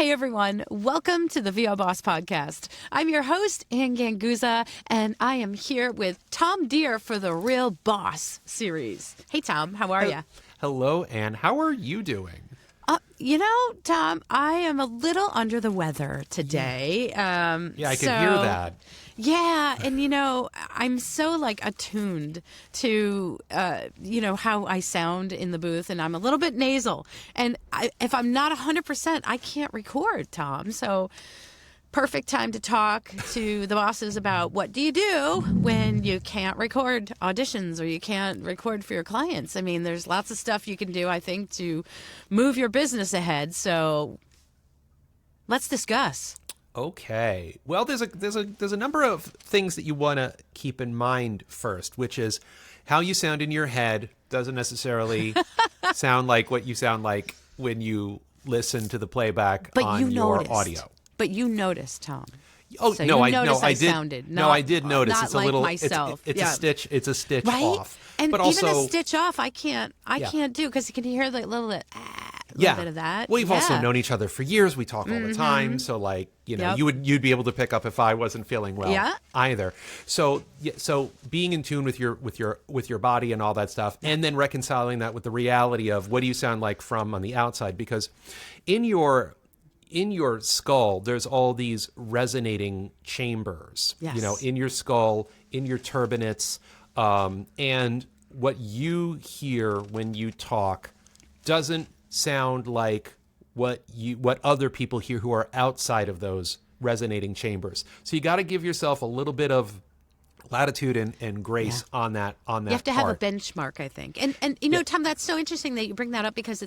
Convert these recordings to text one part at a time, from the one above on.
Hey everyone, welcome to the voboss podcast. I'm your host, Ann Ganguza, and I am here with Tom Dheere for the Real Boss series. Hey Tom, how are you? Hello, Ann. How are you doing? Tom, I am a little under the weather today. Yeah, I can hear that. Yeah, and I'm so attuned to how I sound in the booth, and I'm a little bit nasal. And if I'm not 100%, I can't record, Tom. So perfect time to talk to the bosses about what do you do when you can't record auditions or you can't record for your clients. I mean, there's lots of stuff you can do, I think, to move your business ahead. So let's discuss. Okay. Well, there's a number of things that you want to keep in mind first, which is how you sound in your head doesn't necessarily sound like what you sound like when you listen to the playback on your audio. But you noticed, Tom. Oh, so no, I did. Sounded No, I did notice. Not it's a like little. myself. It's a stitch right? off. And but even also a stitch off, I can't do because you can hear the little bit of that. Well, we've also known each other for years. We talk all the time, so you'd be able to pick up if I wasn't feeling well either. So being in tune with your body and all that stuff, and then reconciling that with the reality of what do you sound like from on the outside, because in your skull, there's all these resonating chambers, in your skull, in your turbinates, and what you hear when you talk doesn't sound like what other people hear who are outside of those resonating chambers. So you got to give yourself a little bit of latitude and grace on that you have to have a benchmark, I think. And Tom, that's so interesting that you bring that up, because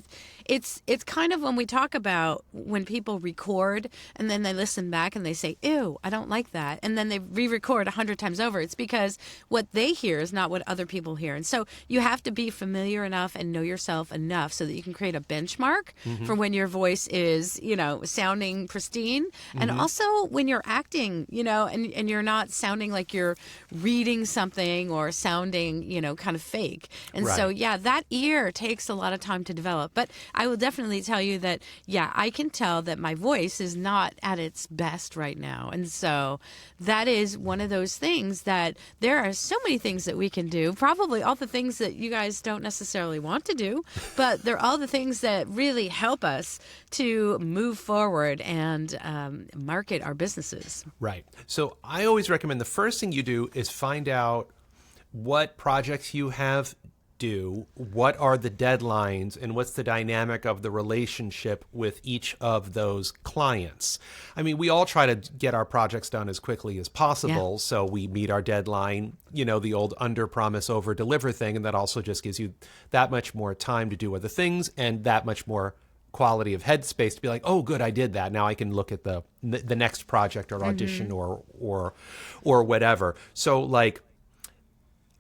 it's kind of when we talk about when people record and then they listen back and they say, ew, I don't like that, and then they re-record 100 times over. It's because what they hear is not what other people hear. And so you have to be familiar enough and know yourself enough so that you can create a benchmark for when your voice is, sounding pristine, and also when you're acting, and you're not sounding like you're reading something or sounding, kind of fake. And so, that ear takes a lot of time to develop. But I will definitely tell you that, I can tell that my voice is not at its best right now. And so that is one of those things that there are so many things that we can do, probably all the things that you guys don't necessarily want to do, but they're all the things that really help us to move forward and market our businesses. Right. So I always recommend the first thing you do is find out what projects you have due, what are the deadlines, and what's the dynamic of the relationship with each of those clients. I mean, we all try to get our projects done as quickly as possible, so we meet our deadline, the old under-promise, over-deliver thing, and that also just gives you that much more time to do other things and that much more quality of headspace to be like, oh, good, I did that. Now I can look at the next project or audition or whatever. So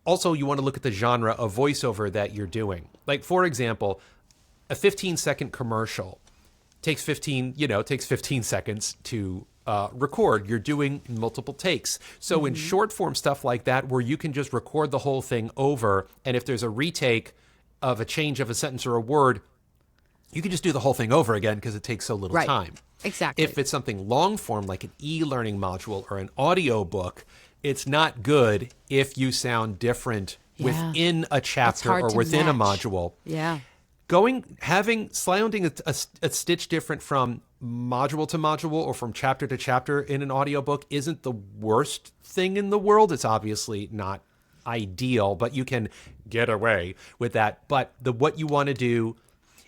also you want to look at the genre of voiceover that you're doing. Like, for example, a 15-second commercial takes 15 seconds to record. You're doing multiple takes. So in short form stuff like that, where you can just record the whole thing over, and if there's a retake of a change of a sentence or a word, you can just do the whole thing over again because it takes so little time. Exactly. If it's something long form like an e-learning module or an audio book, it's not good if you sound different within a chapter or within a module. Yeah. Sounding a stitch different from module to module or from chapter to chapter in an audiobook isn't the worst thing in the world. It's obviously not ideal, but you can get away with that. But what you want to do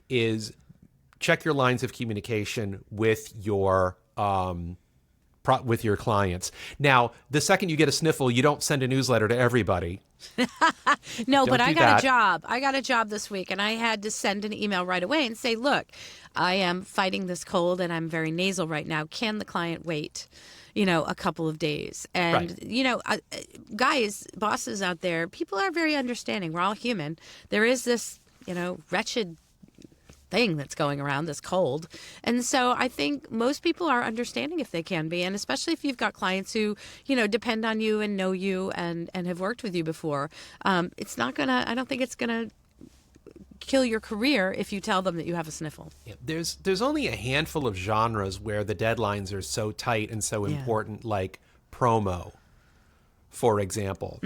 is check your lines of communication with your clients. Now, the second you get a sniffle, you don't send a newsletter to everybody. But I got a job. I got a job this week, and I had to send an email right away and say, look, I am fighting this cold and I'm very nasal right now. Can the client wait, a couple of days? And, guys, bosses out there, people are very understanding. We're all human. There is this, wretched thing that's going around, this cold. And so I think most people are understanding if they can be, and especially if you've got clients who, depend on you and know you and have worked with you before. It's not gonna, I don't think it's gonna kill your career if you tell them that you have a sniffle. Yeah, there's only a handful of genres where the deadlines are so tight and so important, like promo, for example.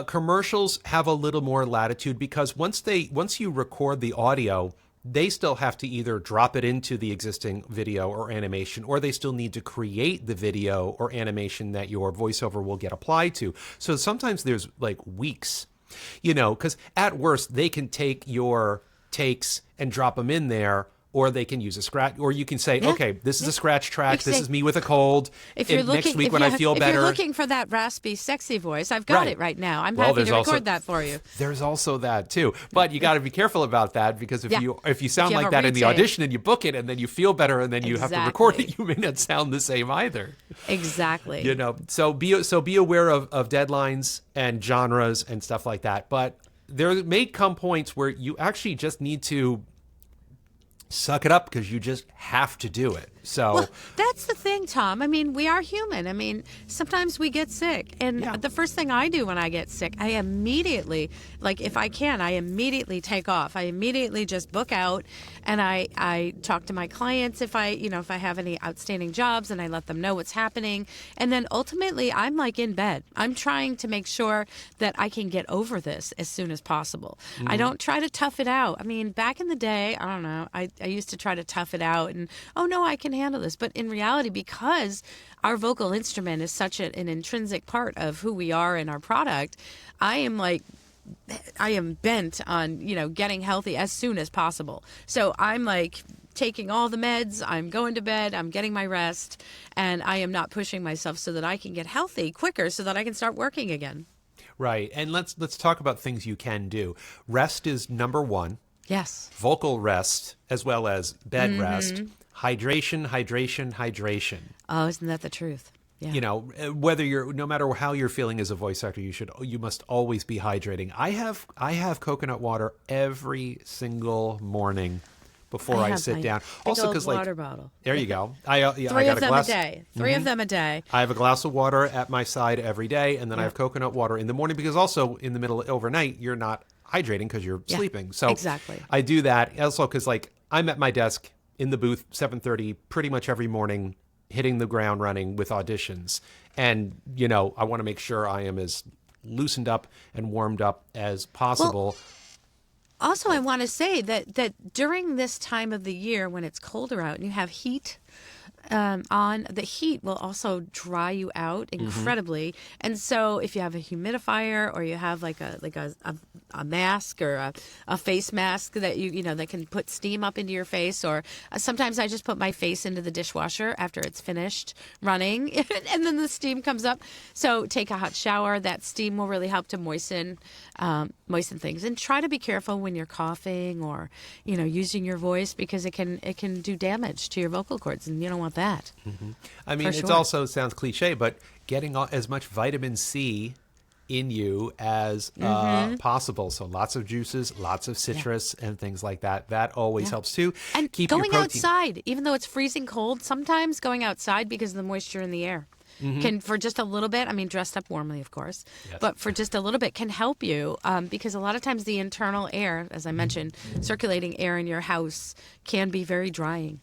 Commercials have a little more latitude because once you record the audio, they still have to either drop it into the existing video or animation, or they still need to create the video or animation that your voiceover will get applied to. So sometimes there's like weeks, because at worst they can take your takes and drop them in there, or they can use a scratch, or you can say, okay, this is a scratch track. This is me with a cold. Next week when I feel better. If you're looking for that raspy, sexy voice, I've got it right now. I'm happy to record that for you. There's also that too, but you got to be careful about that because if you sound like that in the audition and you book it and then you feel better and then you have to record it, you may not sound the same either. Exactly. So be aware of deadlines and genres and stuff like that. But there may come points where you actually just need to suck it up because you just have to do it. So that's the thing, Tom. I mean, we are human. I mean, sometimes we get sick. And the first thing I do when I get sick, I immediately, like if I can, I immediately take off. I immediately just book out and I talk to my clients if I have any outstanding jobs and I let them know what's happening. And then ultimately I'm like in bed. I'm trying to make sure that I can get over this as soon as possible. I don't try to tough it out. I mean, back in the day, I don't know, I used to try to tough it out and, oh no, I can handle this. But in reality, because our vocal instrument is such an intrinsic part of who we are and our product, I am bent on, getting healthy as soon as possible. So I'm like taking all the meds, I'm going to bed, I'm getting my rest, and I am not pushing myself so that I can get healthy quicker so that I can start working again. Right. And let's talk about things you can do. Rest is number one. Yes. Vocal rest as well as bed rest. Hydration. Oh, isn't that the truth? Yeah. No matter how you're feeling as a voice actor, you must always be hydrating. I have coconut water every single morning before I sit down. Also, because water bottle. There you go. I got a glass a day. Three of them a day. I have a glass of water at my side every day, and then I have coconut water in the morning because also in the middle overnight you're not hydrating because you're sleeping. So exactly. I do that also because I'm at my desk in the booth 7:30 pretty much every morning, hitting the ground running with auditions. And, I want to make sure I am as loosened up and warmed up as possible. Well, also, I want to say that during this time of the year when it's colder out and you have heat on, the heat will also dry you out incredibly. And so if you have a humidifier or you have like a mask or a face mask that that can put steam up into your face, or sometimes I just put my face into the dishwasher after it's finished running and then the steam comes up. So take a hot shower. That steam will really help to moisten things, and try to be careful when you're coughing or using your voice because it can do damage to your vocal cords, and you don't want that. I mean, it also sounds cliche, but getting as much vitamin C in you as possible. So lots of juices, lots of citrus and things like that. That always helps too. And keep going your protein outside, even though it's freezing cold, sometimes going outside because of the moisture in the air can, for just a little bit, I mean, dressed up warmly, of course, but for just a little bit can help you because a lot of times the internal air, as I mentioned, circulating air in your house can be very drying.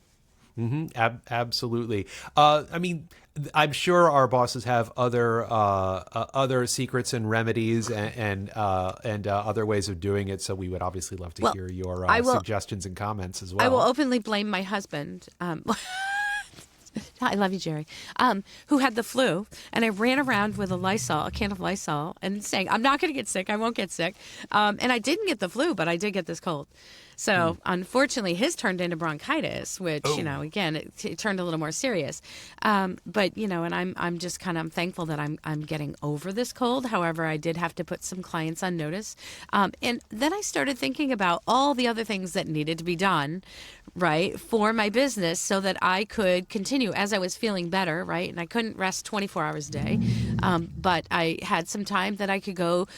Absolutely. I mean, I'm sure our bosses have other secrets and remedies and other ways of doing it. So we would obviously love to hear your suggestions and comments as well. I will openly blame my husband. I love you, Jerry, who had the flu. And I ran around with a can of Lysol, and saying, I'm not going to get sick. I won't get sick. And I didn't get the flu, but I did get this cold. So unfortunately, his turned into bronchitis, which, again, it turned a little more serious. But, and I'm just I'm thankful that I'm getting over this cold. However, I did have to put some clients on notice. And then I started thinking about all the other things that needed to be done, right, for my business so that I could continue as I was feeling better, right? And I couldn't rest 24 hours a day. But I had some time that I could go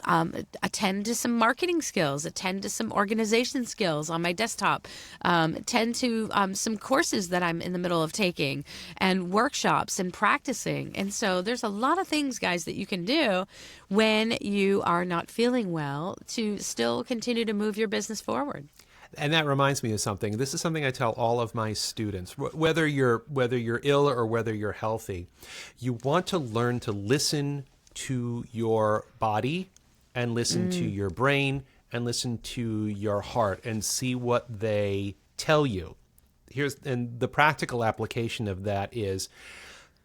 attend to some marketing skills, attend to some organization skills on my desktop, attend to some courses that I'm in the middle of taking, and workshops and practicing. And so there's a lot of things, guys, that you can do when you are not feeling well to still continue to move your business forward. And that reminds me of something. This is something I tell all of my students. Whether you're ill or whether you're healthy, you want to learn to listen to your body and listen to your brain and listen to your heart and see what they tell you. And the practical application of that is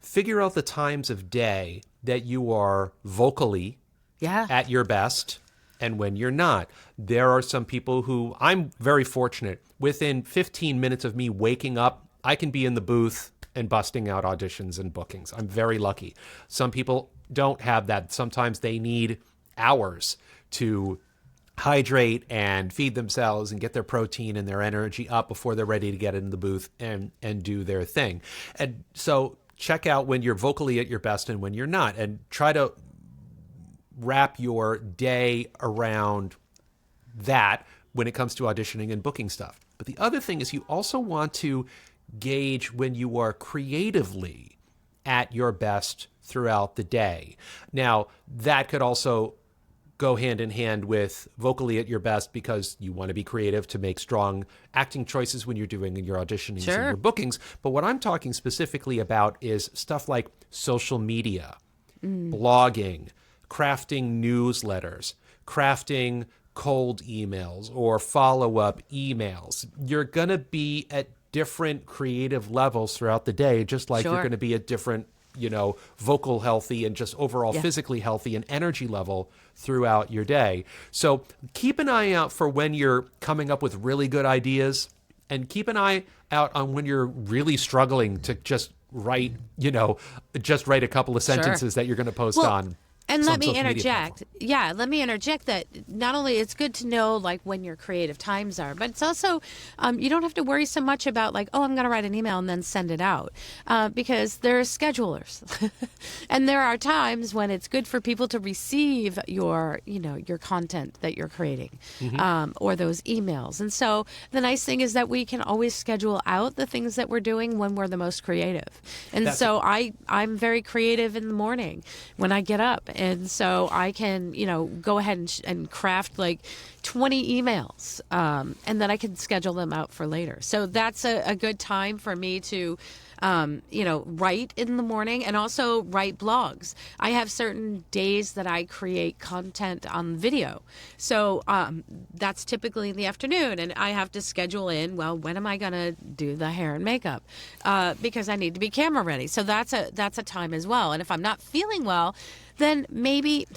figure out the times of day that you are vocally at your best and when you're not. There are some people who, I'm very fortunate, within 15 minutes of me waking up, I can be in the booth and busting out auditions and bookings. I'm very lucky. Some people don't have that. Sometimes they need hours to hydrate and feed themselves and get their protein and their energy up before they're ready to get in the booth and do their thing. And so check out when you're vocally at your best and when you're not, and try to wrap your day around that when it comes to auditioning and booking stuff. But the other thing is you also want to gauge when you are creatively at your best throughout the day. Now, that could also go hand in hand with vocally at your best because you want to be creative to make strong acting choices when you're doing your auditionings and your bookings. But what I'm talking specifically about is stuff like social media, blogging, crafting newsletters, crafting cold emails or follow-up emails. You're going to be at different creative levels throughout the day, just like you're going to be at different, vocal healthy and just overall physically healthy and energy level throughout your day. So keep an eye out for when you're coming up with really good ideas, and keep an eye out on when you're really struggling to just write, a couple of sentences that you're going to post on. And let me interject. Yeah, let me interject that not only it's good to know like when your creative times are, but it's also you don't have to worry so much about like, oh, I'm going to write an email and then send it out because there are schedulers, and there are times when it's good for people to receive your your content that you're creating or those emails. And so the nice thing is that we can always schedule out the things that we're doing when we're the most creative. And so I'm very creative in the morning when I get up. And so I can, go ahead and craft like 20 emails, and then I can schedule them out for later. So that's a good time for me to, write in the morning and also write blogs. I have certain days that I create content on video. So that's typically in the afternoon, and I have to schedule in, well, when am I going to do the hair and makeup? Because I need to be camera ready. So that's a time as well. And if I'm not feeling well, then maybe,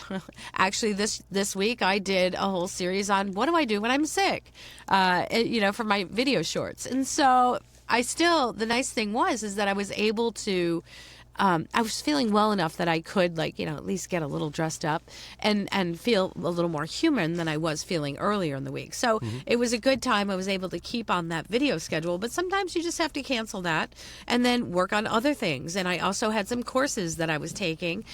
actually this week I did a whole series on what do I do when I'm sick, for my video shorts. And so the nice thing is that I was able to, I was feeling well enough that I could at least get a little dressed up and feel a little more human than I was feeling earlier in the week. So it was a good time. I was able to keep on that video schedule, but sometimes you just have to cancel that and then work on other things. And I also had some courses that I was taking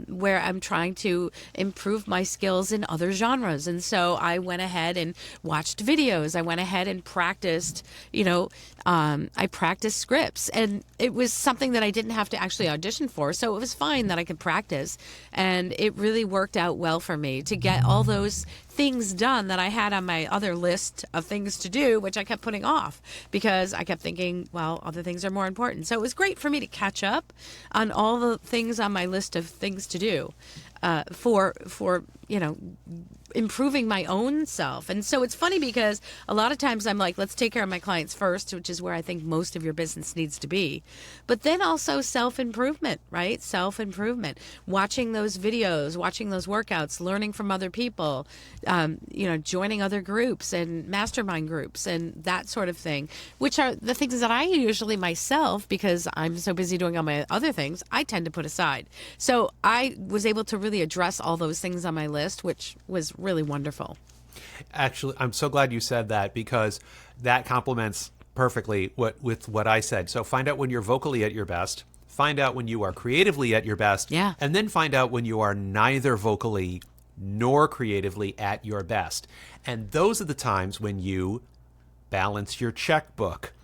where I'm trying to improve my skills in other genres. And so I went ahead and watched videos. I went ahead and practiced, I practiced scripts, and it was something that I didn't have to actually audition for, so it was fine that I could practice, and it really worked out well for me to get all those things done that I had on my other list of things to do, which I kept putting off because I kept thinking, well, other things are more important. So it was great for me to catch up on all the things on my list of things to do for improving my own self. And so it's funny because a lot of times I'm like, let's take care of my clients first, which is where I think most of your business needs to be. But then also self-improvement, right? Self-improvement, watching those videos, watching those workouts, learning from other people, joining other groups and mastermind groups and that sort of thing, which are the things that I usually myself, because I'm so busy doing all my other things, I tend to put aside. So I was able to really address all those things on my list, which was really wonderful. Actually, I'm so glad you said that because that complements perfectly with what I said. So find out when you're vocally at your best. find out when you are creatively at your best, Yeah. and then find out when you are neither vocally nor creatively at your best. And those are the times when you balance your checkbook,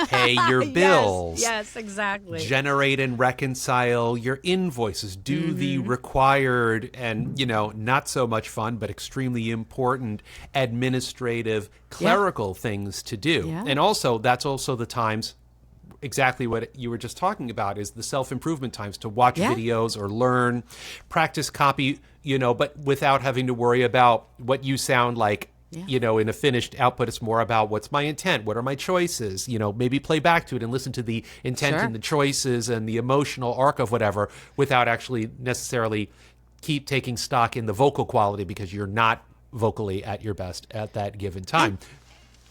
pay your bills. Yes, exactly. Generate and reconcile your invoices, do the required and, not so much fun, but extremely important administrative, clerical things to do. Yeah. And also, that's also the times, exactly what you were just talking about, is the self-improvement times to watch videos or learn, practice copy, but without having to worry about what you sound like. In a finished output. It's more about what's my intent, what are my choices, maybe play back to it and listen to the intent and the choices and the emotional arc of whatever without actually necessarily keep taking stock in the vocal quality because you're not vocally at your best at that given time.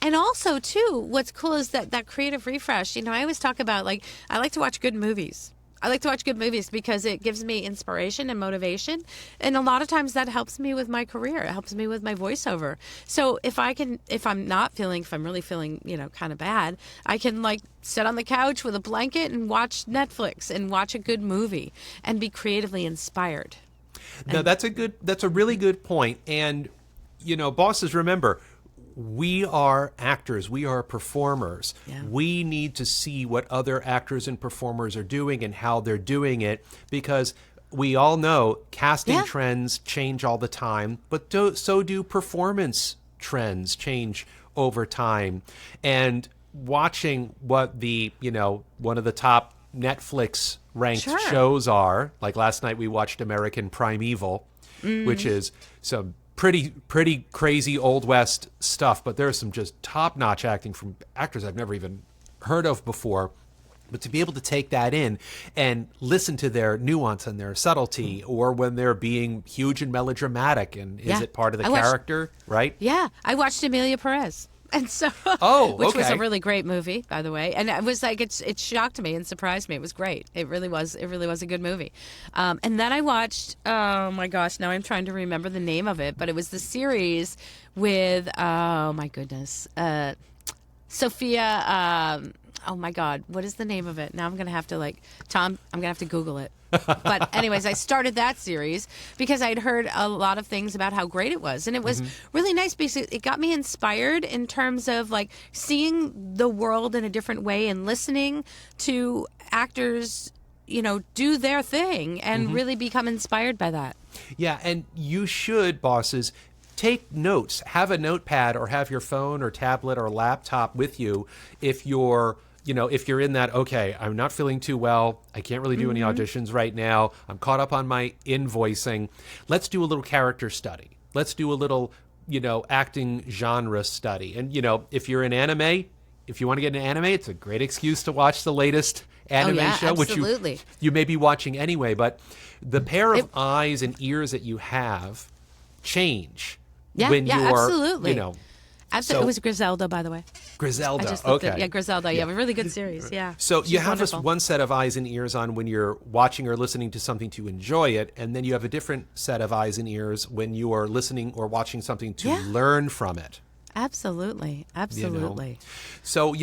And also, too, what's cool is that creative refresh. I always talk about, I like to watch good movies. I like to watch good movies because it gives me inspiration and motivation. And a lot of times that helps me with my career. It helps me with my voiceover. So if I'm really feeling, kind of bad, I can sit on the couch with a blanket and watch Netflix and watch a good movie and be creatively inspired. No, that's a really good point. And, bosses, remember, we are actors. We are performers. Yeah. We need to see what other actors and performers are doing and how they're doing it, because we all know casting trends change all the time, but so do performance trends change over time. And watching what the, one of the top Netflix ranked shows are, like last night we watched American Primeval, which is some pretty crazy Old West stuff, but there's some just top-notch acting from actors I've never even heard of before. But to be able to take that in and listen to their nuance and their subtlety, or when they're being huge and melodramatic, and is it part of the character, right? Yeah, I watched Amelia Perez. And so, which was a really great movie, by the way. And it was it shocked me and surprised me. It was great. It really was a good movie. And then I watched, oh my gosh, now I'm trying to remember the name of it, but it was the series with, oh my goodness, Sophia, oh my God, what is the name of it? Now I'm going to have to Tom, I'm going to have to Google it. But anyways, I started that series because I'd heard a lot of things about how great it was. And it was really nice because it got me inspired in terms of seeing the world in a different way and listening to actors, do their thing and really become inspired by that. Yeah, and you should, bosses, take notes. Have a notepad or have your phone or tablet or laptop with you if you're in that, okay, I'm not feeling too well, I can't really do any auditions right now, I'm caught up on my invoicing, let's do a little character study. Let's do a little, acting genre study. And, if you're in anime, if you want to get into anime, it's a great excuse to watch the latest anime show, absolutely. which you may be watching anyway. But the pair of eyes and ears that you have change when you are, absolutely. So, it was Griselda, by the way. Griselda, I just looked okay. Yeah, Griselda. Yeah, a really good series. Yeah. So you have wonderful. this one set of eyes and ears on when you're watching or listening to something to enjoy it, and then you have a different set of eyes and ears when you are listening or watching something to learn from it. Absolutely. So,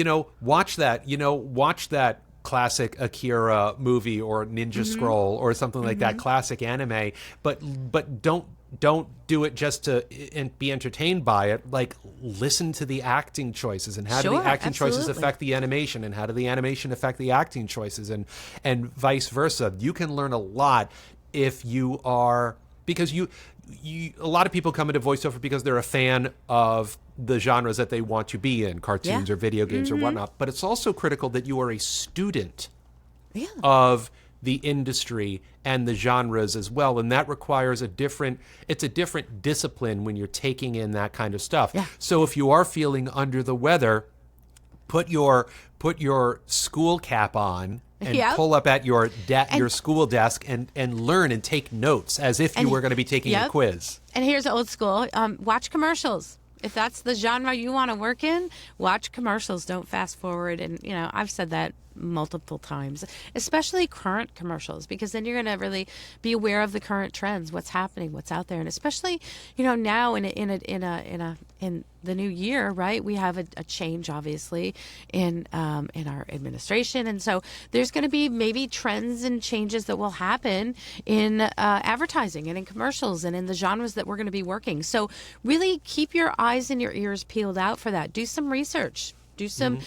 watch that. Watch that classic Akira movie or Ninja Scroll or something like that, classic anime, but don't do it just to be entertained by it. Listen to the acting choices and how do the acting choices affect the animation, and how do the animation affect the acting choices, and vice versa. You can learn a lot if you are, because you a lot of people come into voiceover because they're a fan of the genres that they want to be in, cartoons or video games or whatnot. But it's also critical that you are a student of the industry and the genres as well, and that requires a different discipline when you're taking in that kind of stuff. So if you are feeling under the weather, put your school cap on and pull up at your school desk and learn and take notes as if you were going to be taking a quiz. And here's old school. Watch commercials. If that's the genre you want to work in, watch commercials. Don't fast forward. And, I've said that multiple times, especially current commercials, because then you're going to really be aware of the current trends, what's happening, what's out there. And especially, now in a in the new year, right, we have a change, obviously, in our administration, and so there's going to be maybe trends and changes that will happen in advertising and in commercials and in the genres that we're going to be working. So really keep your eyes and your ears peeled out for that. Do some research. Do some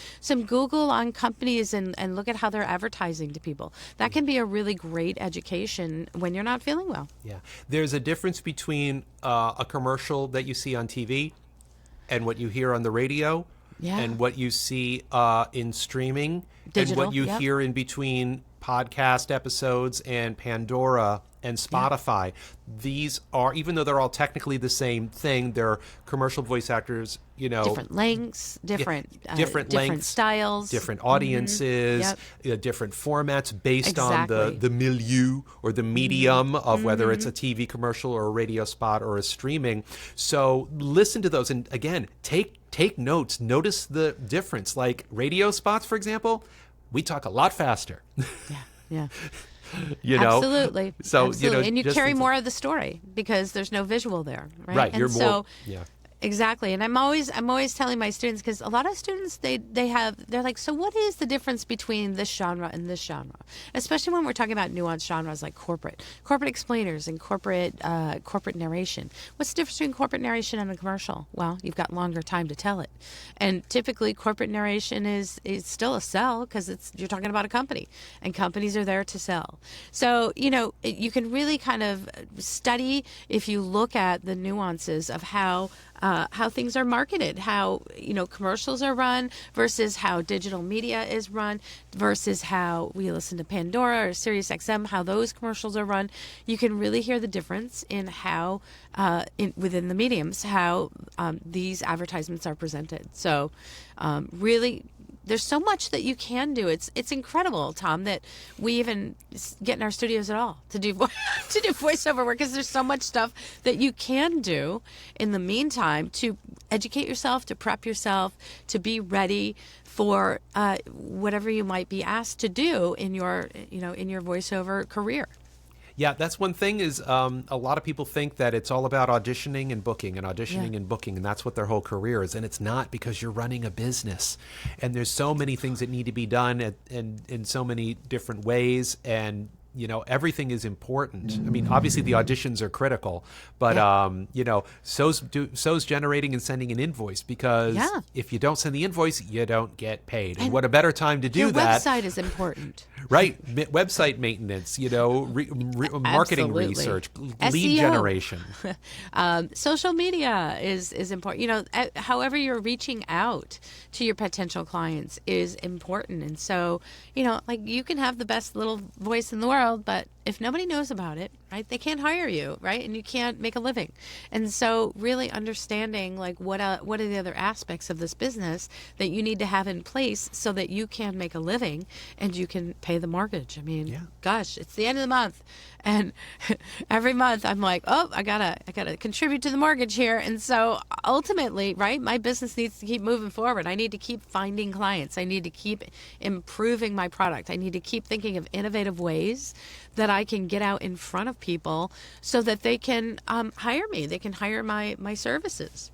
Google on companies and look at how they're advertising to people. That can be a really great education when you're not feeling well. Yeah. There's a difference between a commercial that you see on TV and what you hear on the radio and what you see in streaming Digital, and what you hear in between podcast episodes and Pandora and Spotify. These are, even though they're all technically the same thing, they're commercial voice actors, different lengths, different lengths, styles, different audiences, different formats based on the milieu or the medium of whether it's a TV commercial or a radio spot or a streaming. So listen to those, and again, take notes. Notice the difference. Like radio spots, for example, we talk a lot faster. Yeah. Absolutely. So absolutely. And you carry more of the story because there's no visual there, right? Right. And you're more. Exactly. And I'm always telling my students, because a lot of students, they're like, so what is the difference between this genre and this genre? Especially when we're talking about nuanced genres like corporate explainers and corporate narration. What's the difference between corporate narration and a commercial? Well, you've got longer time to tell it. And typically corporate narration is still a sell because you're talking about a company, and companies are there to sell. So, you can really kind of study if you look at the nuances of how things are marketed, how commercials are run versus how digital media is run versus how we listen to Pandora or Sirius XM, how those commercials are run. You can really hear the difference in how within the mediums how these advertisements are presented. So really, there's so much that you can do. It's incredible, Tom, that we even get in our studios at all to do voiceover work, because there's so much stuff that you can do in the meantime to educate yourself, to prep yourself, to be ready for whatever you might be asked to do in your voiceover career. Yeah, that's one thing is a lot of people think that it's all about auditioning and booking and auditioning and booking, and that's what their whole career is. And it's not, because you're running a business. And there's so many things that need to be done in so many different ways. And everything is important. I mean, obviously the auditions are critical, but so's generating and sending an invoice, because if you don't send the invoice, you don't get paid. And what a better time to do that? Your website is important. Right. Website maintenance, marketing research, lead generation. Social media is important. However you're reaching out to your potential clients is important. And so, you can have the best little voice in the world, but if nobody knows about it, right, they can't hire you, right? And you can't make a living. And so really understanding what are the other aspects of this business that you need to have in place so that you can make a living and you can pay the mortgage. I mean, gosh, it's the end of the month. And every month I'm like, oh, I gotta contribute to the mortgage here. And so ultimately, right, my business needs to keep moving forward. I need to keep finding clients. I need to keep improving my product. I need to keep thinking of innovative ways that I can get out in front of people so that they can hire me. They can hire my services.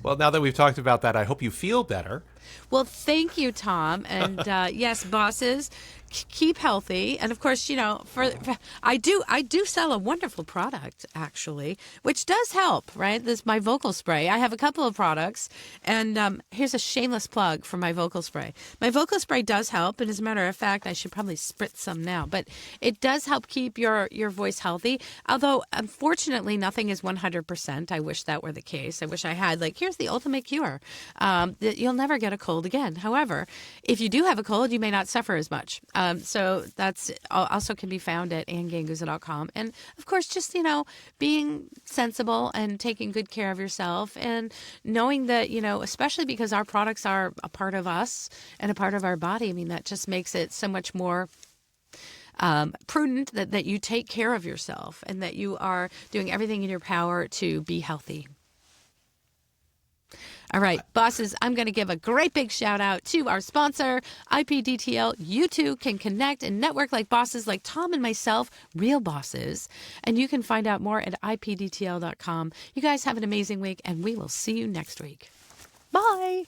Well, now that we've talked about that, I hope you feel better. Well, thank you, Tom. And yes, bosses, keep healthy. And of course, I do sell a wonderful product, actually, which does help, right? This my vocal spray. I have a couple of products, and here's a shameless plug for my vocal spray. My vocal spray does help, and as a matter of fact, I should probably spritz some now, but it does help keep your voice healthy. Although, unfortunately, nothing is 100%. I wish that were the case. I wish I had, here's the ultimate cure. That you'll never get a cold again. However, if you do have a cold, you may not suffer as much. So that's also can be found at anneganguza.com. And of course, just, being sensible and taking good care of yourself and knowing that, especially because our products are a part of us and a part of our body. I mean, that just makes it so much more prudent that you take care of yourself and that you are doing everything in your power to be healthy. All right, bosses, I'm going to give a great big shout out to our sponsor, IPDTL. You too can connect and network like bosses like Tom and myself, real bosses. And you can find out more at IPDTL.com. You guys have an amazing week, and we will see you next week. Bye.